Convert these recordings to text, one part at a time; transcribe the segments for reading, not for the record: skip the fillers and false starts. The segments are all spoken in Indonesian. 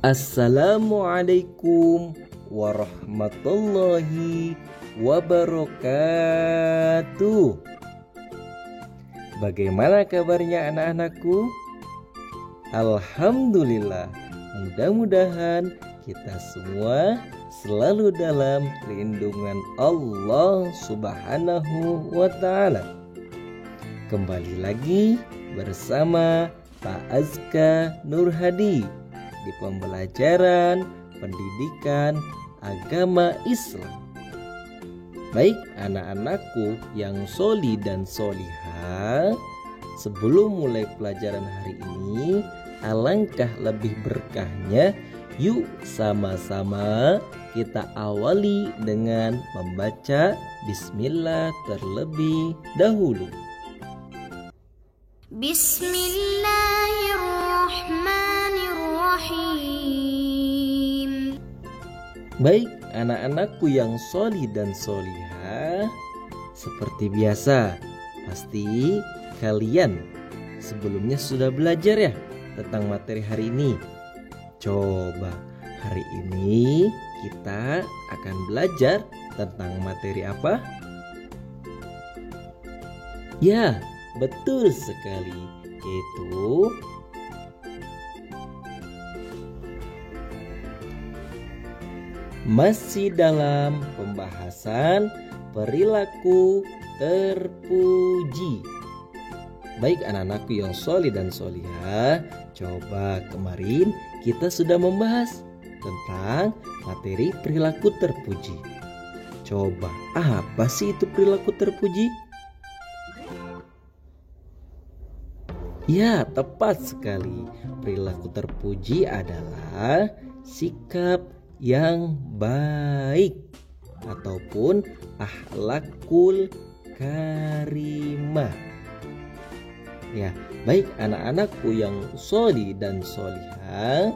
Assalamualaikum warahmatullahi wabarakatuh. Bagaimana kabarnya anak-anakku? Alhamdulillah, mudah-mudahan kita semua selalu dalam lindungan Allah Subhanahu wa Ta'ala. Kembali lagi bersama Pak Azka Nur Hadi di pembelajaran pendidikan agama Islam. Baik anak-anakku yang soli dan solihah, sebelum mulai pelajaran hari ini, alangkah lebih berkahnya yuk sama-sama kita awali dengan membaca Bismillah terlebih dahulu. Bismillahirrahmanirrahim. Baik anak-anakku yang solih dan solihah, seperti biasa pasti kalian sebelumnya sudah belajar ya tentang materi hari ini. Coba hari ini kita akan belajar tentang materi apa? Ya, betul sekali, yaitu masih dalam pembahasan perilaku terpuji. Baik anak-anakku yang solih dan solihah, coba kemarin kita sudah membahas tentang materi perilaku terpuji. Coba apa sih itu perilaku terpuji? Ya, tepat sekali. Perilaku terpuji adalah sikap yang baik ataupun akhlakul karimah. Ya, baik anak-anakku yang sholih dan sholihah.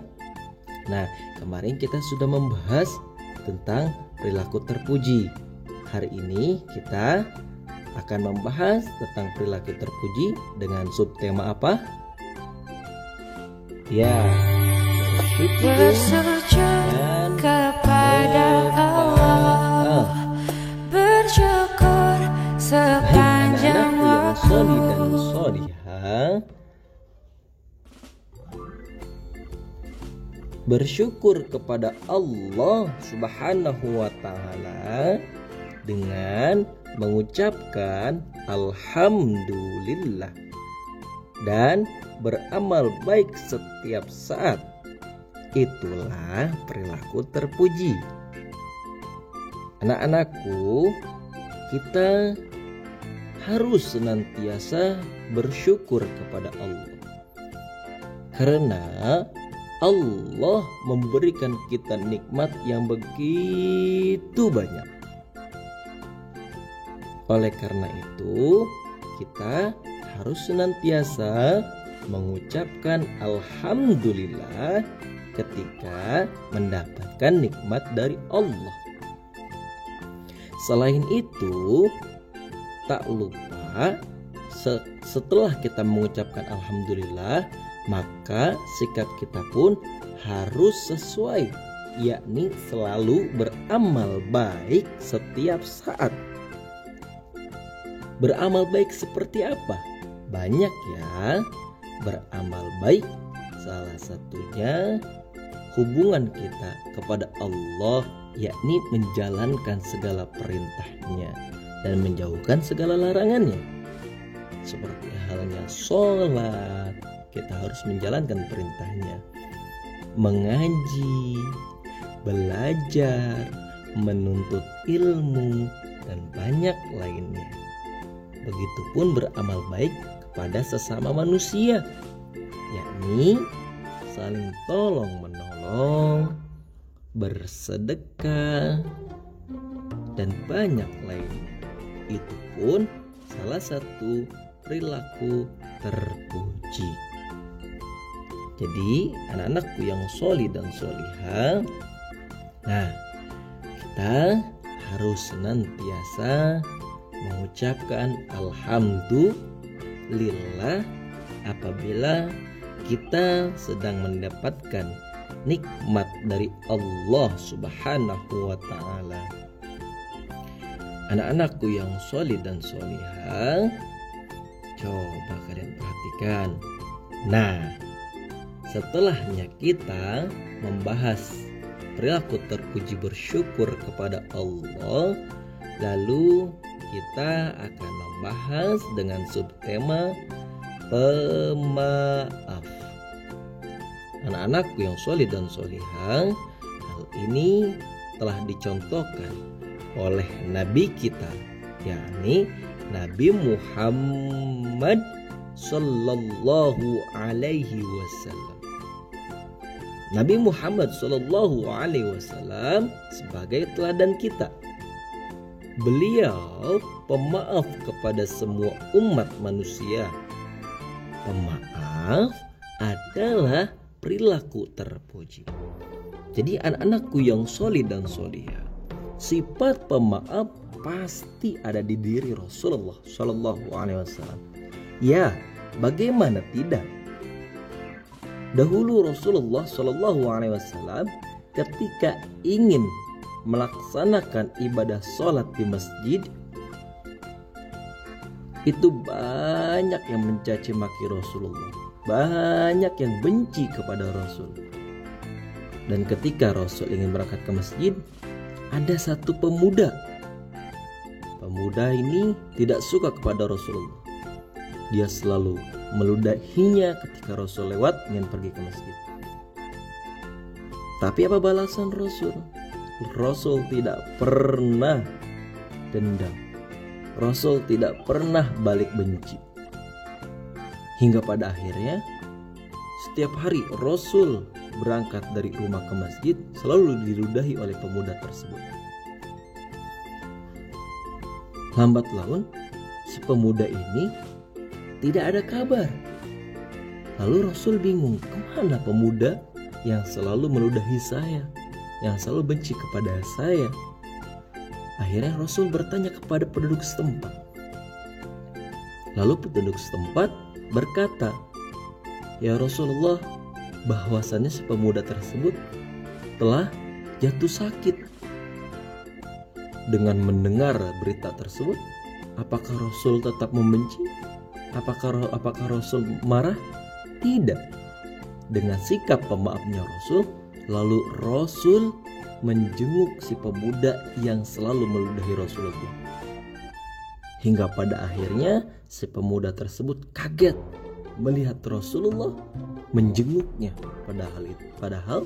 Nah, kemarin kita sudah membahas tentang perilaku terpuji. Hari ini kita akan membahas tentang perilaku terpuji dengan subtema apa? Ya, bersujud kepada Allah, bersyukur sepanjang waktu. Sholih dan sholihah, bersyukur kepada Allah Subhanahu wa Ta'ala dengan mengucapkan alhamdulillah dan beramal baik setiap saat. Itulah perilaku terpuji. Anak-anakku, kita harus senantiasa bersyukur kepada Allah, karena Allah memberikan kita nikmat yang begitu banyak. Oleh karena itu, kita harus senantiasa mengucapkan alhamdulillah ketika mendapatkan nikmat dari Allah. Selain itu, tak lupa setelah kita mengucapkan alhamdulillah, maka sikap kita pun harus sesuai, yakni selalu beramal baik setiap saat. Beramal baik seperti apa? Banyak ya. Beramal baik salah satunya hubungan kita kepada Allah, yakni menjalankan segala perintahnya dan menjauhkan segala larangannya. Seperti halnya sholat, kita harus menjalankan perintahnya. Mengaji, belajar, menuntut ilmu, dan banyak lainnya. Begitupun beramal baik kepada sesama manusia, yakni saling tolong-menolong, bersedekah, dan banyak lainnya. Itu pun salah satu perilaku terpuji. Jadi anak-anakku yang sholih dan sholihah, nah kita harus senantiasa mengucapkan alhamdulillah apabila kita sedang mendapatkan nikmat dari Allah Subhanahu wa ta'ala. Anak-anakku yang solih dan solihah, coba kalian perhatikan. Nah, setelahnya kita membahas perilaku terpuji bersyukur kepada Allah, lalu kita akan membahas dengan subtema pemaaf. Anak-anakku yang solih dan solihah, hal ini telah dicontohkan oleh Nabi kita, yakni Nabi Muhammad Sallallahu Alaihi Wasallam. Nabi Muhammad Sallallahu Alaihi Wasallam sebagai teladan kita. Beliau pemaaf kepada semua umat manusia. Pemaaf adalah perilaku terpuji. Jadi anak-anakku yang solih dan solihah, sifat pemaaf pasti ada di diri Rasulullah Shallallahu Alaihi Wasallam. Ya, bagaimana tidak? Dahulu Rasulullah Shallallahu Alaihi Wasallam ketika ingin melaksanakan ibadah sholat di masjid, itu banyak yang mencaci maki Rasulullah, banyak yang benci kepada Rasul. Dan ketika Rasul ingin berangkat ke masjid, ada satu pemuda. Pemuda ini tidak suka kepada Rasulullah. Dia selalu meludahinya ketika Rasul lewat ingin pergi ke masjid. Tapi apa balasan Rasul? Rasul tidak pernah dendam. Rasul tidak pernah balik benci. Hingga pada akhirnya setiap hari Rasul berangkat dari rumah ke masjid selalu diludahi oleh pemuda tersebut. Lambat laun si pemuda ini tidak ada kabar. Lalu Rasul bingung, kemana pemuda yang selalu meludahi saya, yang selalu benci kepada saya? Akhirnya Rasul bertanya kepada penduduk setempat. Lalu penduduk setempat berkata, "Ya Rasulullah, bahwasannya si pemuda tersebut telah jatuh sakit." Dengan mendengar berita tersebut, apakah Rasul tetap membenci? Apakah Rasul marah? Tidak. Dengan sikap pemaafnya Rasul, lalu Rasul menjenguk si pemuda yang selalu meludahi Rasulullah. Hingga pada akhirnya si pemuda tersebut kaget melihat Rasulullah menjenguknya. Padahal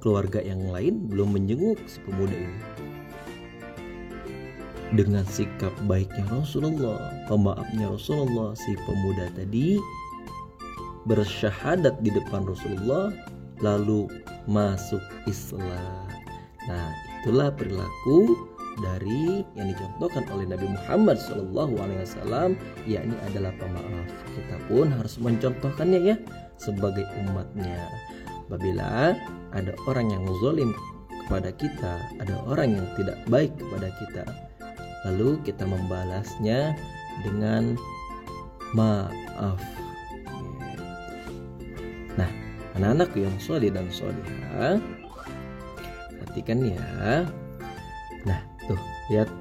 keluarga yang lain belum menjenguk si pemuda ini. Dengan sikap baiknya Rasulullah, pemaafnya Rasulullah, si pemuda tadi bersyahadat di depan Rasulullah lalu masuk Islam. Nah, itulah perilaku dari yang dicontohkan oleh Nabi Muhammad SAW, yakni adalah pemaaf. Kita pun harus mencontohkannya ya sebagai umatnya. Apabila ada orang yang zalim kepada kita, ada orang yang tidak baik kepada kita, lalu kita membalasnya dengan maaf. Nah, anak-anakku yang solih dan solihah, perhatikan ya. Nah, tuh lihat,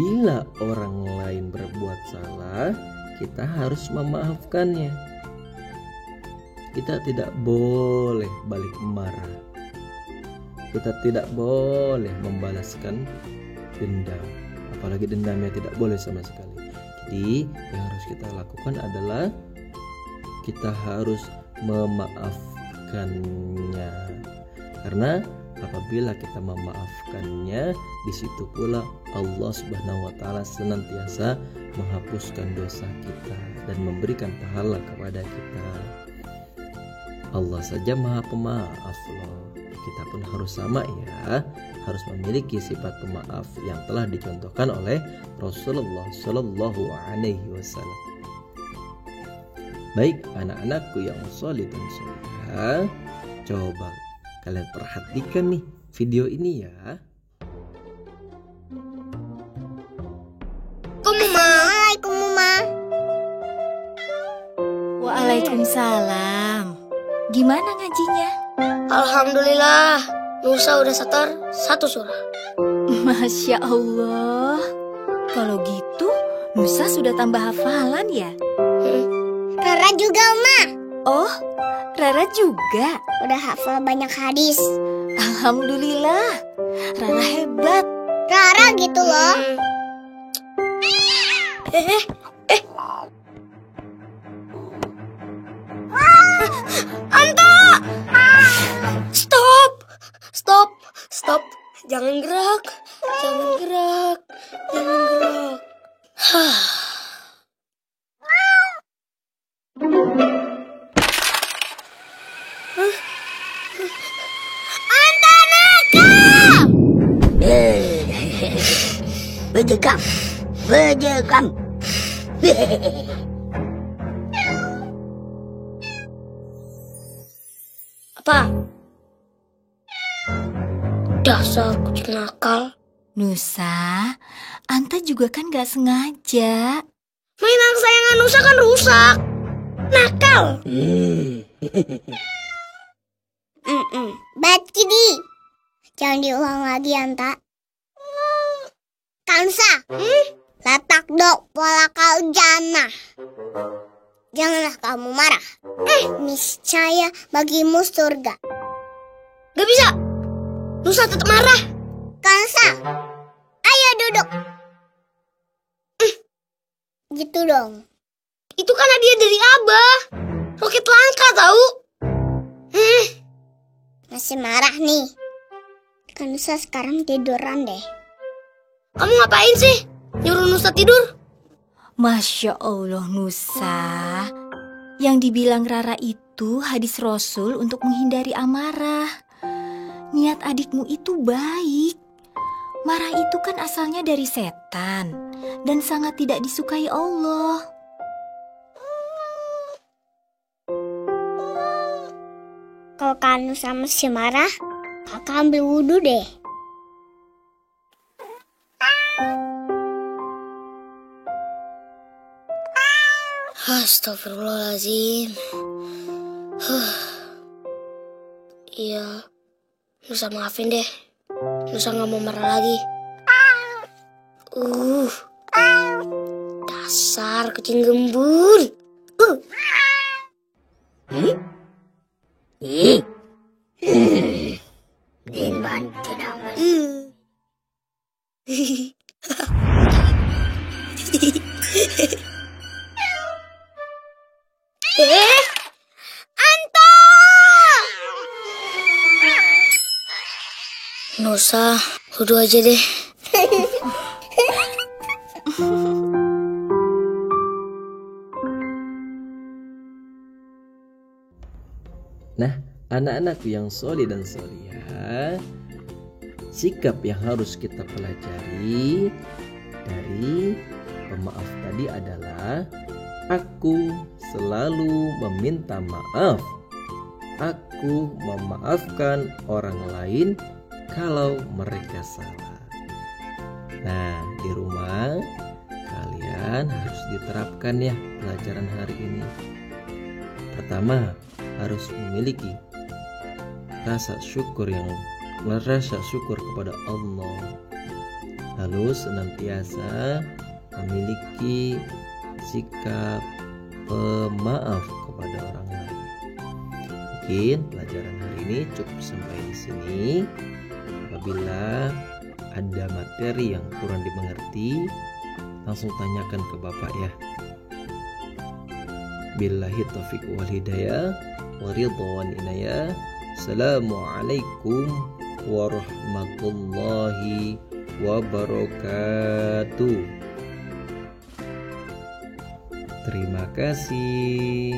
bila orang lain berbuat salah, kita harus memaafkannya. Kita tidak boleh balik marah. Kita tidak boleh membalaskan dendam. Apalagi dendamnya tidak boleh sama sekali. Jadi yang harus kita lakukan adalah kita harus memaafkannya. Karena apabila kita memaafkannya, di situ pula Allah Subhanahu wa taala senantiasa menghapuskan dosa kita dan memberikan pahala kepada kita. Allah saja Maha Pemaaf loh. Kita pun harus sama ya, harus memiliki sifat pemaaf yang telah dicontohkan oleh Rasulullah Shallallahu Alaihi Wasallam. Baik anak-anakku yang solih dan solihah, coba kalian perhatikan nih video ini ya. Waalaikumsalam. gimana ngajinya? Alhamdulillah, Nusa udah setor 1 surah. Masya Allah. Kalau gitu, Nusa sudah tambah hafalan ya? Rara juga, Oma. Oh, Rara juga. Udah hafal banyak hadis. Alhamdulillah, Rara hebat. Rara gitu loh. Anta! Stop! Stop! Stop! Jangan gerak! Jangan gerak! Jangan gerak! Anta nakal! Bejegam, bejegam. Apa? Dasar kucing nakal. Nusa, Anta juga kan gak sengaja. Mainan kesayangan Nusa kan rusak. Nakal. Bad Kitty. Jangan diulang lagi, Anta. Kansa. Latak dok walakal jannah. Janganlah kamu marah. Niscaya bagimu surga. Gak bisa. Nusa tetap marah. Kansa, ayo duduk. Gitu dong. Itu kan hadiah dari Abah. Roket langka tahu. Masih marah nih. Kansa sekarang tiduran deh. Kamu ngapain sih? Nyuruh Nusa tidur? Masya Allah Nusa. Yang dibilang Rara itu hadis Rasul untuk menghindari amarah. Niat adikmu itu baik. Marah itu kan asalnya dari setan dan sangat tidak disukai Allah. Kalau Kansa masih marah, kakak ambil wudhu deh. Astagfirullahaladzim. Iya, Nusa maafin deh. Nusa gak mau marah lagi. Dasar kucing gembul. Iman tidak Anto! Nusa, wudhu aja deh. Nah, anak-anakku yang soleh dan solihah, sikap yang harus kita pelajari dari pemaaf tadi adalah aku selalu meminta maaf. Aku memaafkan orang lain kalau mereka salah. Nah, di rumah kalian harus diterapkan ya pelajaran hari ini. Pertama, harus memiliki rasa syukur kepada Allah. Lalu senantiasa memiliki sikap pemaaf kepada orang lain. Mungkin pelajaran hari ini cukup sampai di sini. Apabila ada materi yang kurang dimengerti, langsung tanyakan ke Bapak ya. Billahi taufiq wal hidayah wa ridwan inayah. Assalamualaikum warahmatullahi wabarakatuh. Terima kasih.